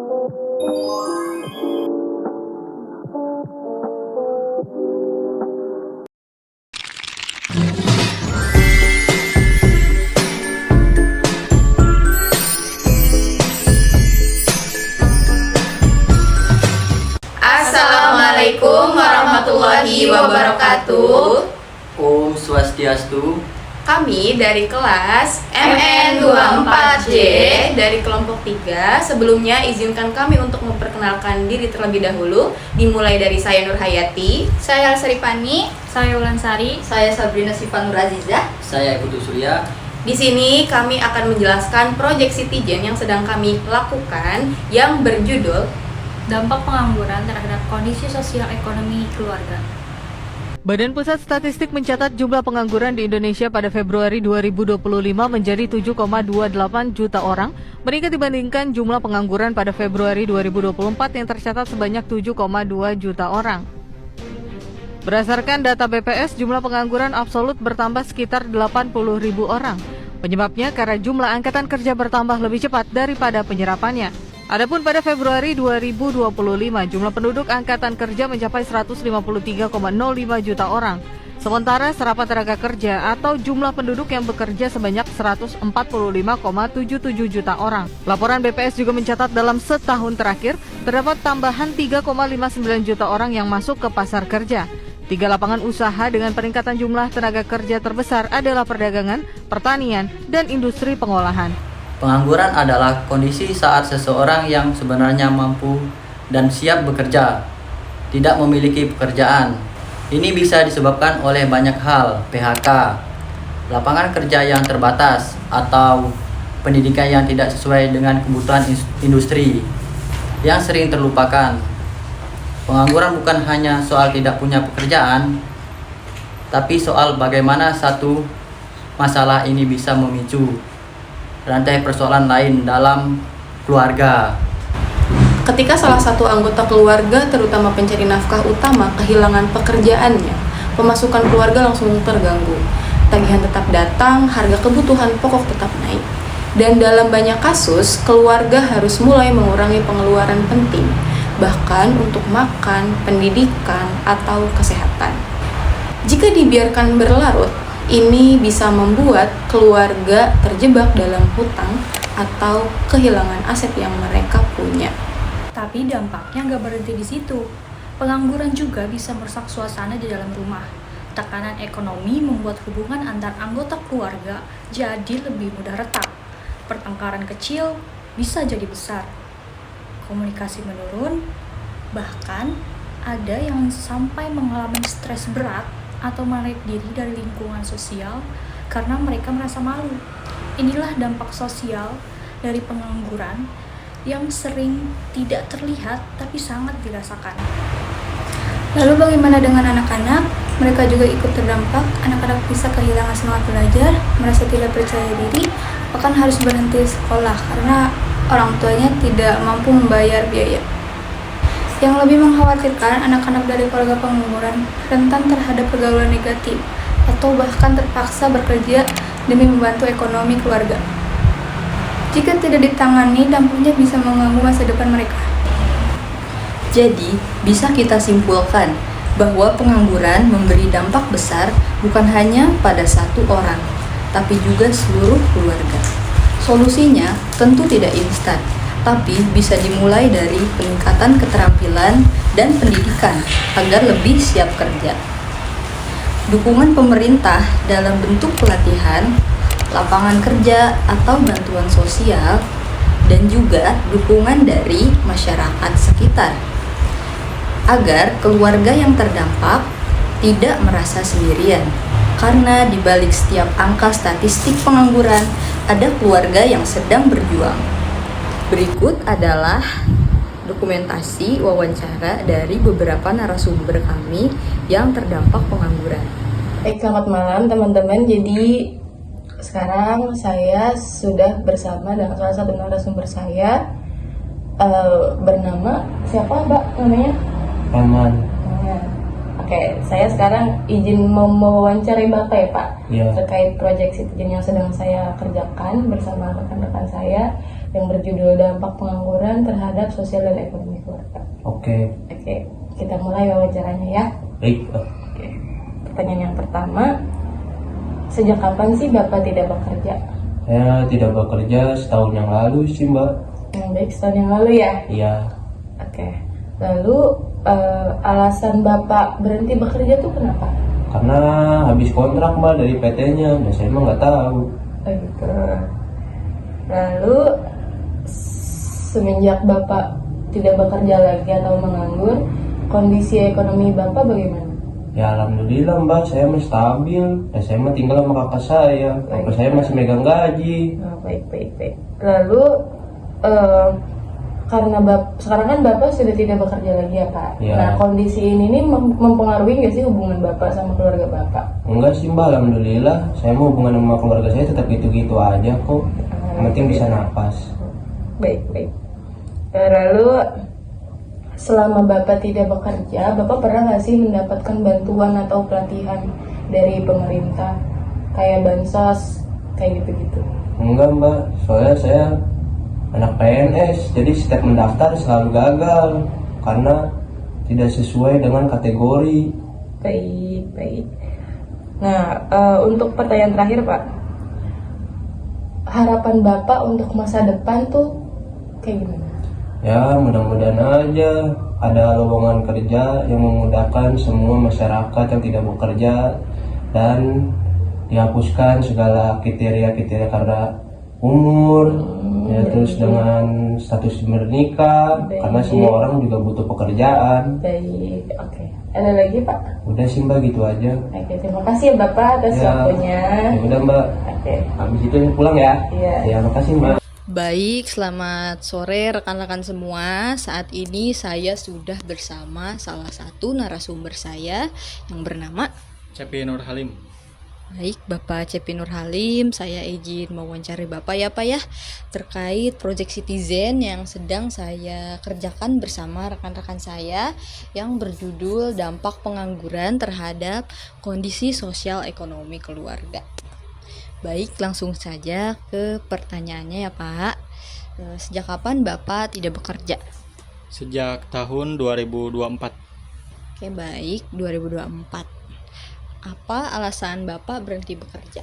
Assalamualaikum warahmatullahi wabarakatuh. Om Swastiastu. Kami dari kelas MN24J dari kelompok 3. Sebelumnya izinkan kami untuk memperkenalkan diri terlebih dahulu. Dimulai dari saya Nur Hayati, Saya Saripani, saya Ulansari, saya Sabrina Sifanur Azizah, Saya Putu Surya. Di sini kami akan menjelaskan proyek Citizen yang sedang kami lakukan yang berjudul dampak pengangguran terhadap kondisi sosial ekonomi keluarga. Badan Pusat Statistik mencatat jumlah pengangguran di Indonesia pada Februari 2025 menjadi 7,28 juta orang, meningkat dibandingkan jumlah pengangguran pada Februari 2024 yang tercatat sebanyak 7,2 juta orang. Berdasarkan data BPS, jumlah pengangguran absolut bertambah sekitar 80.000 orang. Penyebabnya karena jumlah angkatan kerja bertambah lebih cepat daripada penyerapannya. Adapun pada Februari 2025, jumlah penduduk angkatan kerja mencapai 153,05 juta orang. Sementara serapan tenaga kerja atau jumlah penduduk yang bekerja sebanyak 145,77 juta orang. Laporan BPS juga mencatat dalam setahun terakhir, terdapat tambahan 3,59 juta orang yang masuk ke pasar kerja. 3 lapangan usaha dengan peningkatan jumlah tenaga kerja terbesar adalah perdagangan, pertanian, dan industri pengolahan. Pengangguran adalah kondisi saat seseorang yang sebenarnya mampu dan siap bekerja tidak memiliki pekerjaan. Ini bisa disebabkan oleh banyak hal, PHK, lapangan kerja yang terbatas, atau pendidikan yang tidak sesuai dengan kebutuhan industri yang sering terlupakan. Pengangguran bukan hanya soal tidak punya pekerjaan, tapi soal bagaimana satu masalah ini bisa memicu rantai persoalan lain dalam keluarga. ketika salah satu anggota keluarga, terutama pencari nafkah utama, kehilangan pekerjaannya, pemasukan keluarga langsung terganggu. Tagihan tetap datang, harga kebutuhan pokok tetap naik. Dan dalam banyak kasus, keluarga harus mulai mengurangi pengeluaran penting, bahkan untuk makan, pendidikan, atau kesehatan. Jika dibiarkan berlarut, ini bisa membuat keluarga terjebak dalam hutang atau kehilangan aset yang mereka punya. Tapi dampaknya nggak berhenti di situ. Pengangguran juga bisa merusak suasana di dalam rumah. Tekanan ekonomi membuat hubungan antar anggota keluarga jadi lebih mudah retak. Pertengkaran kecil bisa jadi besar. Komunikasi menurun, bahkan ada yang sampai mengalami stres berat atau menarik diri dari lingkungan sosial karena mereka merasa malu. Inilah dampak sosial dari pengangguran yang sering tidak terlihat tapi sangat dirasakan. Lalu bagaimana dengan anak-anak? Mereka juga ikut terdampak. Anak-anak bisa kehilangan semangat belajar, merasa tidak percaya diri, bahkan harus berhenti sekolah karena orang tuanya tidak mampu membayar biaya. Yang lebih mengkhawatirkan, anak-anak dari keluarga pengangguran rentan terhadap pergaulan negatif atau bahkan terpaksa bekerja demi membantu ekonomi keluarga. Jika tidak ditangani, dampaknya bisa mengganggu masa depan mereka. Jadi, bisa kita simpulkan bahwa pengangguran memberi dampak besar bukan hanya pada satu orang, tapi juga seluruh keluarga. Solusinya tentu tidak instan, tapi bisa dimulai dari peningkatan keterampilan dan pendidikan agar lebih siap kerja. Dukungan pemerintah dalam bentuk pelatihan, lapangan kerja atau bantuan sosial, dan juga dukungan dari masyarakat sekitar agar keluarga yang terdampak tidak merasa sendirian, karena di balik setiap angka statistik pengangguran ada keluarga yang sedang berjuang. Berikut adalah dokumentasi wawancara dari beberapa narasumber kami yang terdampak pengangguran. Baik, selamat malam teman-teman. Jadi sekarang saya sudah bersama dengan salah satu narasumber saya, bernama siapa Mbak namanya? Aman. Oke, saya sekarang izin mewawancarai Bapak ya Pak, Iya. terkait proyek Citizen yang sedang saya kerjakan bersama rekan-rekan saya. yang berjudul Dampak Pengangguran Terhadap Sosial dan Ekonomi Keluarga. Oke, Kita mulai wawancaranya ya. baik. Oke. Pertanyaan yang pertama, sejak kapan sih Bapak tidak bekerja? Saya tidak bekerja setahun yang lalu sih, Mbak. Yang baik, setahun yang lalu ya. Iya, Oke. Lalu alasan Bapak berhenti bekerja tuh kenapa? karena habis kontrak, Mbak, dari PT-nya. Dan saya emang nggak tahu. Oh gitu. Lalu semenjak Bapak tidak bekerja lagi atau menganggur, kondisi ekonomi Bapak bagaimana? Ya alhamdulillah, Mbak, saya masih stabil. Dan saya mah tinggal sama kakak saya. Kakak saya masih megang gaji. Oh, baik. Lalu karena sekarang kan Bapak sudah tidak bekerja lagi ya Pak. Ya. Nah kondisi ini nih mempengaruhi nggak sih hubungan Bapak sama keluarga Bapak? Enggak sih, Mbak, alhamdulillah. Saya mau hubungan sama keluarga saya tetap gitu-gitu aja kok. Yang penting bisa napas. Baik. Lalu selama Bapak tidak bekerja, Bapak pernah nggak sih mendapatkan bantuan atau pelatihan dari pemerintah kayak bansos kayak gitu-gitu? Enggak, Mbak, soalnya saya anak PNS, jadi setiap mendaftar selalu gagal karena tidak sesuai dengan kategori. Baik. Nah, untuk pertanyaan terakhir Pak, harapan Bapak untuk masa depan tuh kayak gimana? Ya, mudah-mudahan aja ada lowongan kerja yang memudahkan semua masyarakat yang tidak bekerja dan dihapuskan segala kriteria-kriteria karena umur, ya, terus dengan status bernikah, Baik. karena semua orang juga butuh pekerjaan. Baik, oke. Ada lagi Pak? Udah sih, Mbak, gitu aja. Oke, terima kasih ya Bapak atas waktunya. Ya udah, Mbak, Oke. habis itu pulang ya. Iya. Ya, makasih, Mbak. Baik, selamat sore rekan-rekan semua. Saat ini saya sudah bersama salah satu narasumber saya yang bernama Cepi Nur Halim. Baik, Bapak Cepi Nur Halim, saya izin mewawancari Bapak ya Pak ya, terkait Project Citizen yang sedang saya kerjakan bersama rekan-rekan saya yang berjudul Dampak Pengangguran Terhadap Kondisi Sosial Ekonomi Keluarga. Baik, langsung saja ke pertanyaannya ya Pak. Sejak kapan Bapak tidak bekerja? Sejak tahun 2024. Oke, baik, 2024. Apa alasan Bapak berhenti bekerja?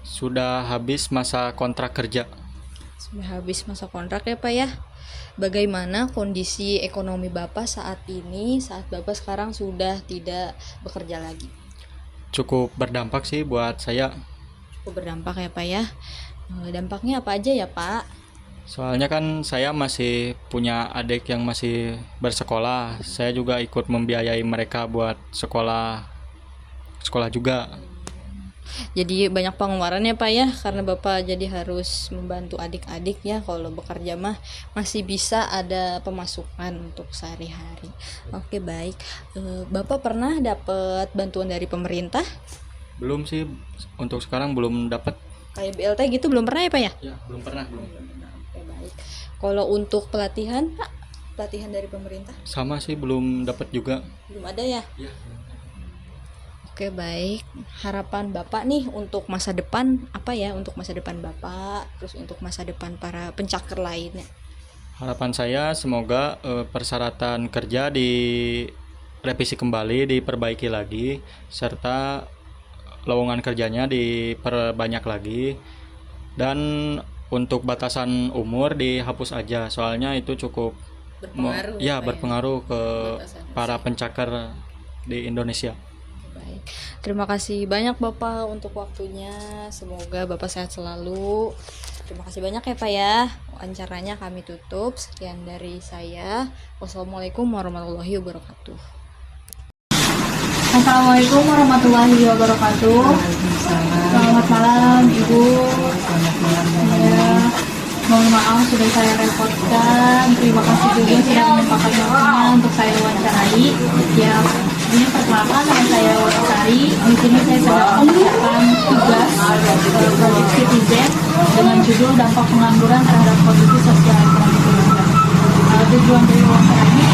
Sudah habis masa kontrak kerja. Sudah habis masa kontrak ya Pak ya. Bagaimana kondisi ekonomi Bapak saat ini, saat Bapak sekarang sudah tidak bekerja lagi? Cukup berdampak sih buat saya. Cukup berdampak ya Pak ya. Dampaknya apa aja ya Pak? Soalnya kan saya masih punya adik yang masih bersekolah. Saya juga ikut membiayai mereka buat sekolah juga. Jadi banyak pengeluaran ya Pak ya, karena Bapak jadi harus membantu adik-adik ya. Kalau bekerja mah masih bisa ada pemasukan untuk sehari-hari. Oke, baik. Bapak pernah dapat bantuan dari pemerintah? Belum sih, untuk sekarang belum dapat. Kayak BLT gitu belum pernah ya Pak ya? Ya, belum pernah. Oke, baik. Kalau untuk pelatihan Pak, pelatihan dari pemerintah Sama sih, belum dapat juga. belum ada ya? Ya. Oke, baik. Harapan Bapak nih untuk masa depan apa ya? Untuk masa depan Bapak, terus untuk masa depan para pencaker lainnya. Harapan saya semoga persyaratan kerja direvisi kembali, diperbaiki lagi, serta lowongan kerjanya diperbanyak lagi, dan untuk batasan umur dihapus aja, soalnya itu cukup Berpengaruh ya Pak, berpengaruh ke Batasan para pencaker di Indonesia. Baik. Terima kasih banyak Bapak untuk waktunya. Semoga Bapak sehat selalu. Terima kasih banyak ya Pak ya. Wawancaranya kami tutup. Sekian dari saya. Wassalamualaikum warahmatullahi wabarakatuh. Assalamualaikum warahmatullahi wabarakatuh. Selamat malam Ibu. Ya, mohon maaf sudah saya repotkan. Terima kasih juga sudah menyempatkan waktunya untuk saya wawancarai. Ya, ini perkenalkan yang saya wawancari. Di sini saya sedang mengerjakan tugas Project Citizen dengan judul Dampak Pengangguran Terhadap Kondisi Sosial Ekonomi Keluarga. Tujuan dari wawancara ini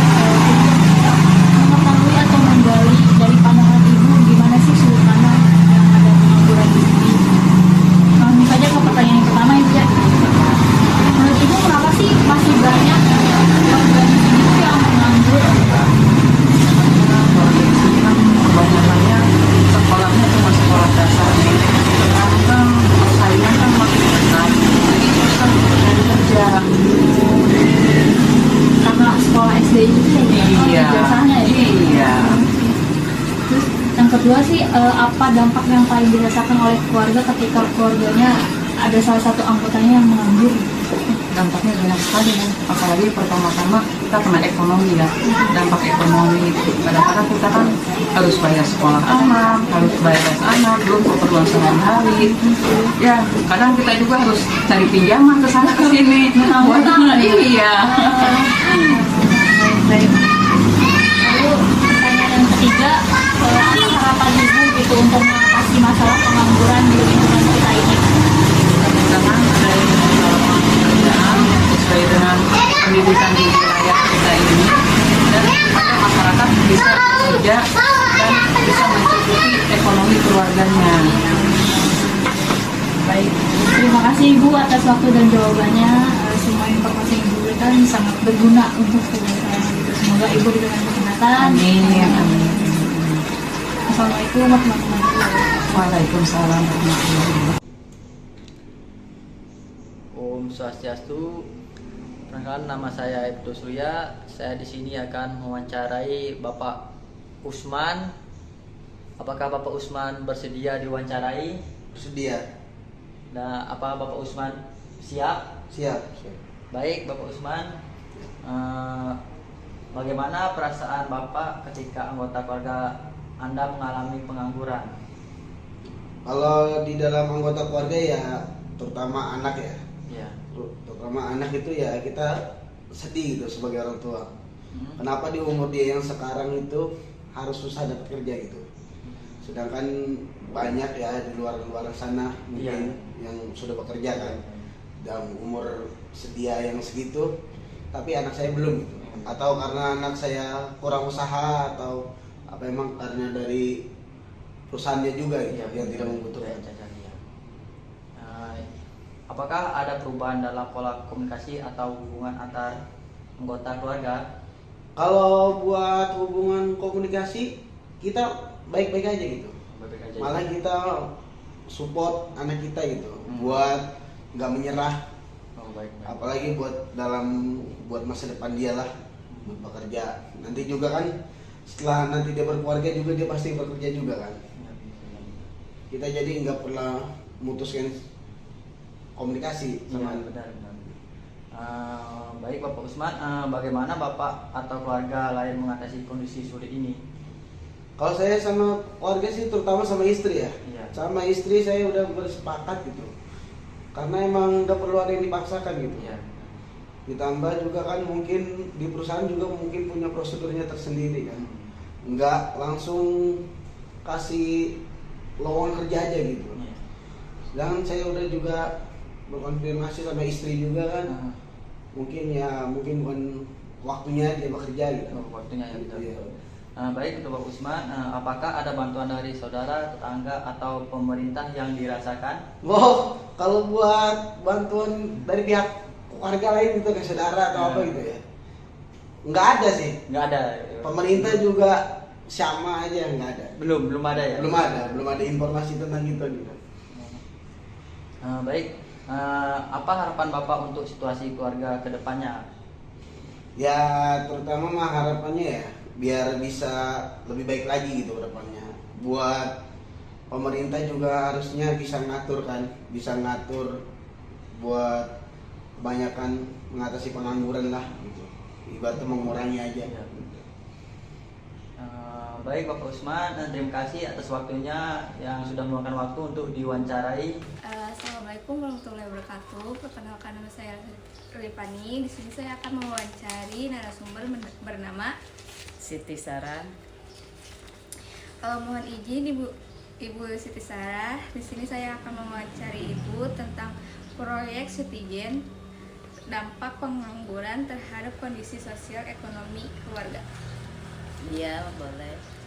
mengetahui atau menggali dari pandangan Ibu gimana sih sudut pandang yang ada pengangguran di sini. Langsung saja ke pertanyaan yang pertama Ibu ya. Menurut Ibu kedua sih apa dampak yang paling dirasakan oleh keluarga ketika keluarganya ada salah satu anggotanya yang menganggur? Dampaknya banyak sekali kan, apalagi pertama-tama kita kena ekonomi ya, dampak ekonomi itu kadang-kadang kita kan harus bayar sekolah anak, harus bayar les anak, belum keperluan sehari-hari ya, kadang kita juga harus cari pinjaman ke sana ke sini buat iya. Baik. Lalu pertanyaan yang ketiga, apa harapan ibu gitu untuk mengatasi masalah pengangguran di lingkungan kita ini? Teman-teman ada yang melakukan pekerjaan sesuai dengan pendidikan di wilayah kita ini, dan supaya masyarakat bisa bekerja dan bisa mencukupi ekonomi keluarganya. Baik, terima kasih Ibu atas waktu dan jawabannya. Semua informasi yang Ibu berikan sangat berguna untuk saya. Semoga Ibu diberikan kesehatan. Amin. Assalamualaikum warahmatullahi wabarakatuh. Waalaikumsalam warahmatullahi wabarakatuh. Om Swastiastu. Perkenalkan, nama saya Ibtu Surya. Saya di sini akan mewawancarai Bapak Usman. Apakah Bapak Usman bersedia diwawancarai? Bersedia. Nah, apa Bapak Usman siap? Siap. Baik, Bapak Usman. Bagaimana perasaan Bapak ketika anggota keluarga Anda mengalami pengangguran? Kalau di dalam anggota keluarga ya, terutama anak ya, Ya. terutama anak itu ya kita sedih gitu sebagai orang tua. Kenapa di umur dia yang sekarang itu harus susah dapat kerja gitu? Sedangkan banyak ya di luar sana mungkin yang sudah bekerja kan dalam umur sedia yang segitu, tapi anak saya belum gitu. Atau karena anak saya kurang usaha, atau apa emang karena dari perusahaannya juga gitu, yang tidak membutuhkan. Apakah ada perubahan dalam pola komunikasi atau hubungan antar anggota keluarga? Kalau buat hubungan komunikasi kita baik-baik aja gitu. Baik-baik aja. Malah kita support anak kita gitu, buat nggak menyerah. Oh, baik. Apalagi buat masa depan dia lah, buat bekerja. Nanti juga kan setelah nanti dia berkeluarga juga dia pasti bekerja juga kan. Kita jadi nggak pernah memutuskan komunikasi sama benar. Baik Bapak Usman, bagaimana Bapak atau keluarga lain mengatasi kondisi sulit ini? Kalau saya sama keluarga sih, terutama sama istri ya. Iya. Sama istri saya udah bersepakat gitu. Karena emang nggak perlu ada yang dipaksakan gitu. Iya. Ditambah juga kan mungkin di perusahaan juga mungkin punya prosedurnya tersendiri kan. Nggak langsung kasih lowongan kerja aja gitu. Iya. Sedangkan saya udah juga berkonfirmasi sama istri juga kan. Mungkin bukan waktunya dia bekerja gitu. Waktunya ya, betul. Iya. Baik Bapak Usman, apakah ada bantuan dari saudara, tetangga, atau pemerintah yang dirasakan? Oh, kalau buat bantuan dari pihak keluarga lain gitu, kayak saudara atau apa gitu ya, nggak ada sih. Nggak ada. Pemerintah juga sama aja, nggak ada. Belum ada ya? Belum ada informasi tentang itu gitu. Baik, apa harapan Bapak untuk situasi keluarga ke depannya? Ya terutama mah harapannya ya biar bisa lebih baik lagi gitu ke depannya. Buat pemerintah juga harusnya bisa ngatur buat kebanyakan mengatasi pengangguran lah gitu. Ibaratnya mengurangi aja. Baik Bapak Usman, terima kasih atas waktunya yang sudah meluangkan waktu untuk diwawancarai. Assalamualaikum warahmatullahi wabarakatuh. Perkenalkan, nama saya Rifani. Di sini saya akan mewawancari narasumber bernama Siti Sarah. Mohon izin Ibu Siti Sarah. Di sini saya akan mewawancari Ibu tentang proyek Citizen, dampak pengangguran terhadap kondisi sosial ekonomi keluarga. Iya, boleh.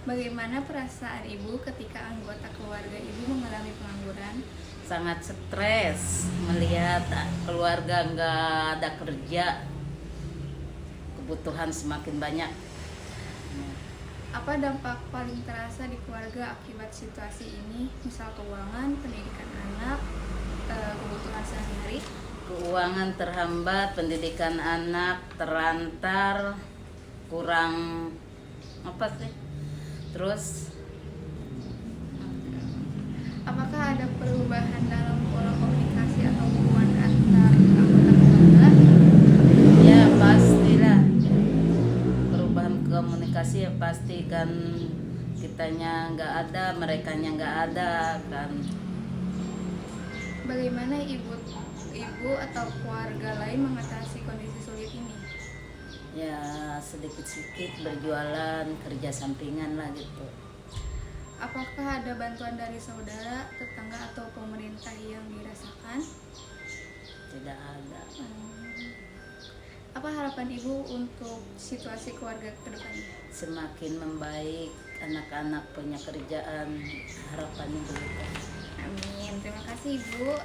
Bagaimana perasaan Ibu ketika anggota keluarga Ibu mengalami pengangguran? Sangat stres melihat keluarga nggak ada kerja, kebutuhan semakin banyak. Apa dampak paling terasa di keluarga akibat situasi ini? Misal keuangan, pendidikan anak, kebutuhan sehari-hari. Keuangan terhambat, pendidikan anak terantar, kurang apa sih? Terus Apakah ada perubahan dalam pola komunikasi atau hubungan antar anggota keluarga? Ya pastilah, perubahan komunikasi ya pasti kan, kitanya nggak ada, merekanya nggak ada kan. Bagaimana ibu atau keluarga lain mengatasi kondisi sulit ini? Ya sedikit-sedikit berjualan, kerja sampingan lah gitu. Apakah ada bantuan dari saudara, tetangga, atau pemerintah yang dirasakan? Tidak ada. Apa harapan ibu untuk situasi keluarga ke depannya? Semakin membaik, anak-anak punya kerjaan, harapannya begitu. Amin. Terima kasih ibu.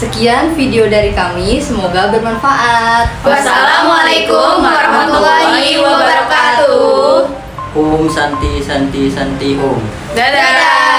Sekian video dari kami, semoga bermanfaat. Wassalamualaikum warahmatullahi wabarakatuh. Om Santi Santi Santi Om. Dadah.